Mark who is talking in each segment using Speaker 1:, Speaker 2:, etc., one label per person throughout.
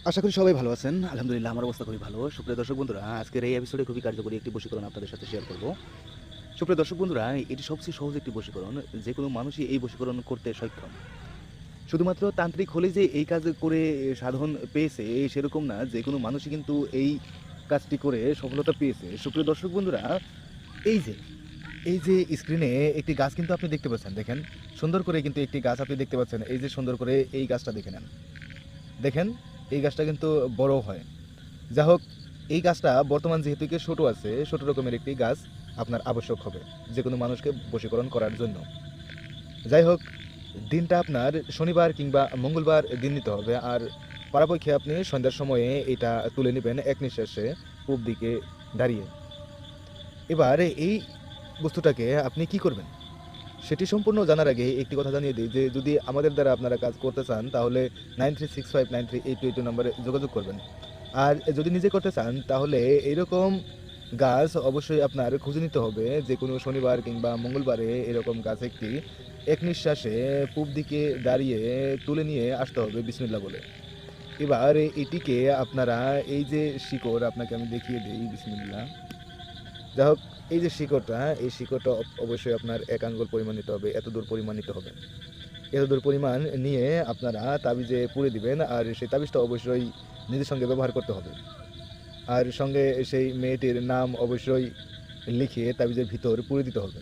Speaker 1: আশা করি সবাই ভালো আছেন। আলহামদুলিল্লাহ আমার অবস্থা খুবই ভালো। সুপ্রিয় দর্শক বন্ধুরা, আজকের এই এপিসোডে খুবই কার্যকরী একটি বশীকরণ আপনাদের সাথে শেয়ার করব। সুপ্রিয় দর্শক বন্ধুরা, এটি সবচেয়ে সহজ একটি বশীকরণ। যেকোনো মানুষই এই বশীকরণ করতে সক্ষম। শুধুমাত্র তান্ত্রিক হলেই যে এই কাজ করে সাধন পেয়েছে সেরকম না। যেকোনো মানুষই কিন্তু এই কাজটি করে সফলতা পেয়েছে। সুপ্রিয় দর্শক বন্ধুরা, এই যে এই যে স্ক্রিনে একটি গাছ কিন্তু আপনি দেখতে পাচ্ছেন। দেখেন, সুন্দর করে কিন্তু একটি গাছ আপনি দেখতে পাচ্ছেন। এই যে সুন্দর করে এই গাছটা দেখে নেন। দেখেন, এই গাছটা কিন্তু বড় হয়। যা হোক, এই গাছটা বর্তমান যেহেতু কি ছোট আছে, ছোট রকমের একটি গাছ আপনার আবশ্যক হবে যেকোনো মানুষকে বশীকরণ করার জন্য। যাই হোক, দিনটা আপনার শনিবার কিংবা মঙ্গলবার দিন নিতে হবে। আর পারাপক্ষে আপনি সন্ধ্যার সময়ে এটা তুলে নেবেন এক নিঃশ্বাসে পূব দিকে দাঁড়িয়ে। এবার এই বস্তুটাকে আপনি কি করবেন সেটি সম্পূর্ণ জানার আগে একটি কথা জানিয়ে দিই যে যদি আমাদের দ্বারা আপনারা কাজ করতে চান তাহলে 9365938282 নম্বরে যোগাযোগ করবেন। আর যদি নিজে করতে চান তাহলে এরকম গাছ অবশ্যই আপনার খুঁজে নিতে হবে যে কোনো শনিবার কিংবা মঙ্গলবারে এরকম গাছ একটি এক নিঃশ্বাসে পূব দিকে দাঁড়িয়ে তুলে নিয়ে আসতে হবে বিসমিল্লাহ বলে। এবার এটিকে আপনারা এই যে শিকড় আপনাকে আমি দেখিয়ে দিই বিসমিল্লাহ। যাই হোক, এই যে শিকড়টা, এই শিকড়টা অবশ্যই আপনার ১ আঙ্গুল পরিমাণ নিতে হবে, এতদূর পরিমাণ নিতে হবে। এতদূর পরিমাণ নিয়ে আপনারা তাবিজে পুরে দিবেন। আর সেই তাবিজটা অবশ্যই নিজের সঙ্গে ব্যবহার করতে হবে। আর সঙ্গে সেই মেয়েটির নাম অবশ্যই লিখে তাবিজের ভিতর পুরে দিতে হবে।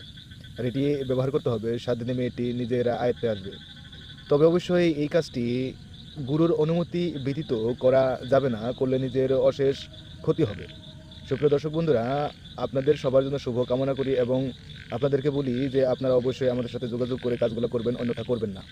Speaker 1: আর এটি ব্যবহার করতে হবে ৭ দিনে মেয়েটি নিজের আয়ত্তে আসবে। তবে অবশ্যই এই কাজটি গুরুর অনুমতি ব্যতীত করা যাবে না, করলে নিজের অশেষ ক্ষতি হবে। সুপ্রিয় দর্শক বন্ধুরা, আপনাদের সবার জন্য শুভ কামনা করি এবং আপনাদেরকে বলি যে আপনারা অবশ্যই আমাদের সাথে যোগাযোগ করে কাজগুলো করবেন, অন্যথা করবেন না।